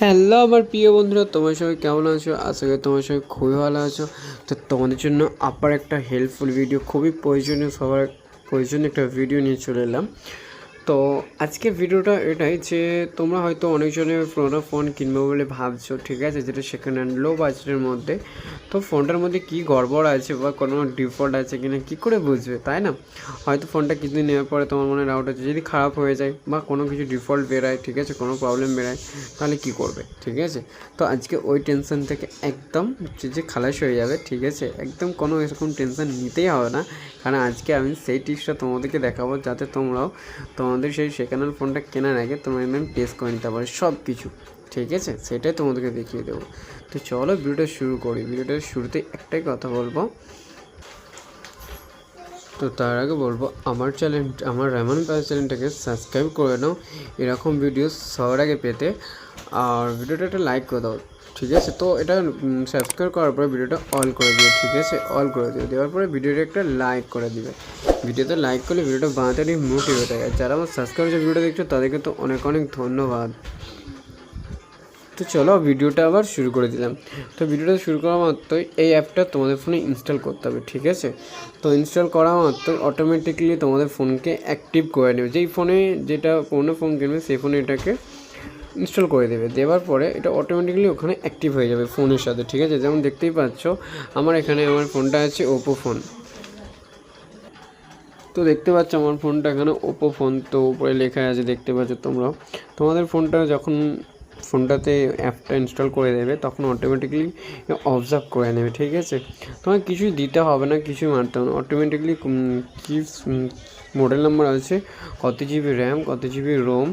Hello আমার প্রিয় বন্ধুরা, তোমার সবাই কেমন আছো? আশা করি তোমার সবাই খুবই ভালো আছো। তো তোমাদের জন্য আবার একটা হেল্পফুল ভিডিও, খুবই প্রয়োজনীয়, সবার প্রয়োজনীয় একটা ভিডিও নিয়ে চলে এলাম। তো আজকের ভিডিওটা এটাই যে তোমরা হয়তো অনেকজনে পুরোনো ফোন কিনবে বলে ভাবছো, ঠিক আছে, যেটা সেকেন্ড হ্যান্ড লো বাজেটের মধ্যে। তো ফোনটার মধ্যে কী গড়বড় আছে বা কোনো ডিফল্ট আছে কিনা কী করে বুঝবে, তাই না? হয়তো ফোনটা কিছুদিন নেওয়ার পরে তোমার মনে ডাউট আছে, যদি খারাপ হয়ে যায় বা কোনো কিছু ডিফল্ট বেরোয়, ঠিক আছে, কোনো প্রবলেম বেরোয়, তাহলে কী করবে, ঠিক আছে? তো আজকে ওই টেনশন থেকে একদম যে খালাস হয়ে যাবে, ঠিক আছে, একদম কোনো এরকম টেনশন নিতেই হবে না। কারণ আজকে আমি সেই টিপসটা তোমাদেরকে দেখাবো, যাতে তোমরাও তোমাদের সেই সেকেন্ড হ্যান্ড ফোনটা কেনার আগে তোমরা একদম টেস্ট করে নিতে পারো সব কিছু, ঠিক আছে, সেটাই তোমাদেরকে দেখিয়ে দেবো। তো চলো ভিডিওটা শুরু করি। ভিডিওটার শুরুতে একটাই কথা বলবো, তো তার আগে বলবো আমার আমার রেমন প্লাস চ্যানেলটাকে সাবস্ক্রাইব করে নাও এরকম ভিডিও সবার আগে পেতে, আর ভিডিওটা একটা লাইক করে দাও, ঠিক আছে। তো এটা সাবস্ক্রাইব করার পরে ভিডিওটা অল করে দিও, ঠিক আছে, অল করে দিও। দেওয়ার পরে ভিডিওটা একটা লাইক করে দিবে। ভিডিওতে লাইক করলে ভিডিওটা বানাতে অনেক মোটিভেট হয়। আর যারা আমার সাবস্ক্রাইব যে ভিডিওটা দেখছো তাদেরকে তো অনেক অনেক ধন্যবাদ। তো চলো ভিডিওটা আবার শুরু করে দিলাম। তো ভিডিওটা শুরু করা মাত্রই এই অ্যাপটা তোমাদের ফোনে ইনস্টল করতে হবে, ঠিক আছে। তো ইনস্টল করা মাত্রই অটোমেটিকলি তোমাদের ফোনকে অ্যাক্টিভ করে নেবে। যেই ফোনে যেটা পুরোনো ফোন কিনবে সেই ফোনে এটাকে ইনস্টল করে দেবে। দেওয়ার পরে এটা অটোমেটিকলি ওখানে অ্যাক্টিভ হয়ে যাবে ফোনের সাথে, ঠিক আছে। যেমন দেখতেই পাচ্ছ আমার এখানে আমার ফোনটা আছে ওপো ফোন। তো দেখতে পাচ্ছ আমার ফোনটা এখানে ওপো ফোন, তো উপরে লেখা আছে, দেখতে পাচ্ছ তোমরাও। তোমাদের ফোনটা যখন ফোনটাতে অ্যাপটা ইনস্টল করে দেবে তখন অটোমেটিকলি অবজার্ভ করে নেবে, ঠিক আছে। তোমার কিছুই দিতে হবে না, কিছুই মারতে হবে না, অটোমেটিকলি কি মডেল নাম্বার আছে, কত জিবি র্যাম, কত জিবি রোম,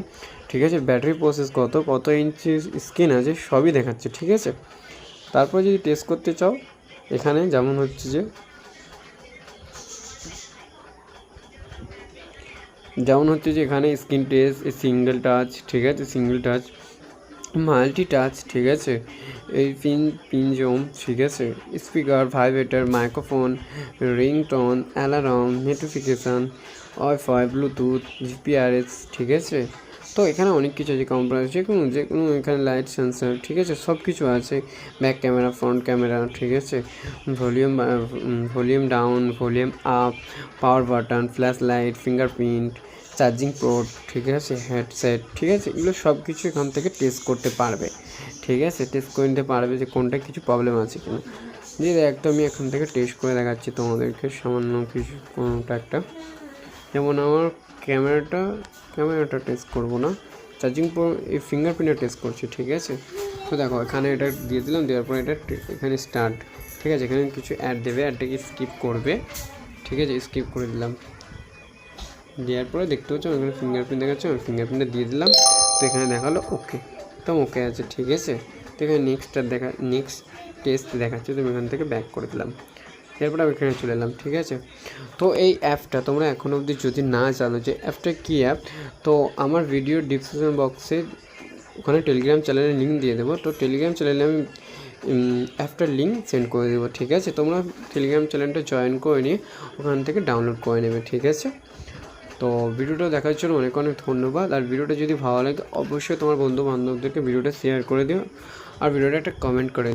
ঠিক আছে, ব্যাটারি প্রসেস কত ইঞ্চি স্ক্রিন আছে, সবই দেখাচ্ছে, ঠিক আছে। তারপর যদি টেস্ট করতে চাও, এখানে যেমন হচ্ছে যে এখানে স্ক্রিন টেস্ট, সিঙ্গেল টাচ, ঠিক আছে, সিঙ্গেল টাচ, মাল্টি টাচ, ঠিক আছে, এই পিনজোম, ঠিক আছে, speaker, vibrator, microphone, ringtone, alarm, notification, wifi, Bluetooth, GPRS, ঠিক আছে। তো এখানে অনেক কিছু আছে, কম্পিউটার যে কোনো এখানে লাইট সেন্সার, ঠিক আছে, সব কিছু আছে, ব্যাক ক্যামেরা, ফ্রন্ট ক্যামেরা, ঠিক আছে, volume down, volume up, power button, flash light, fingerprint, charging port, ঠিক আছে, হেডসেট, ঠিক আছে, এগুলো সব কিছু এখান থেকে টেস্ট করতে পারবে, ঠিক আছে, টেস্ট করে নিতে পারবে যে কোনটা কিছু প্রবলেম আছে কিনা। যে একদম আমি এখান থেকে টেস্ট করে দেখাচ্ছি তোমাদেরকে সামান্য কিছু, কোনোটা একটা, যেমন আমার ক্যামেরাটা টেস্ট করব না, চার্জিং পোর্ট, এই ফিঙ্গারপ্রিন্টটা টেস্ট করছি, ঠিক আছে। তো দেখো এখানে এটা দিয়ে দিলাম, দেওয়ার পরে এটা এখানে স্টার্ট, ঠিক আছে, এখানে কিছু অ্যাড দেবে, অ্যাডটাকে স্কিপ করবে, ঠিক আছে, স্কিপ করে দিলাম। দেওয়ার পরে দেখতে পাচ্ছ এখানে ফিঙ্গারপ্রিন্ট দেখাচ্ছে, আমি ফিঙ্গারপ্রিন্টটা দিয়ে দিলাম। তো এখানে দেখালো ওকে, একদম ওকে আছে, ঠিক আছে। তো এখানে নেক্সট টেস্ট দেখাচ্ছে, তুমি এখান থেকে ব্যাক করে দিলাম। এরপরে আমি এখানে চলে এলাম, ঠিক আছে। তো এই অ্যাপটা তোমরা এখনও অবধি যদি না জানো যে অ্যাপটা কী অ্যাপ, তো আমার ভিডিও ডিসক্রিপশন বক্সে ওখানে টেলিগ্রাম চ্যানেলের লিঙ্ক দিয়ে দেবো। তো টেলিগ্রাম চ্যানেলে আমি অ্যাপটার লিঙ্ক সেন্ড করে দেবো, ঠিক আছে। তোমরা টেলিগ্রাম চ্যানেলটা জয়েন করে নিয়ে ওখান থেকে ডাউনলোড করে নেবে, ঠিক আছে। তো ভিডিওটা দেখার জন্য অনেক অনেক ধন্যবাদ। আর ভিডিওটা যদি ভালো লাগে অবশ্যই তোমার বন্ধু বান্ধবদেরকে ভিডিওটা শেয়ার করে দিও, আর ভিডিওটা একটা কমেন্ট করে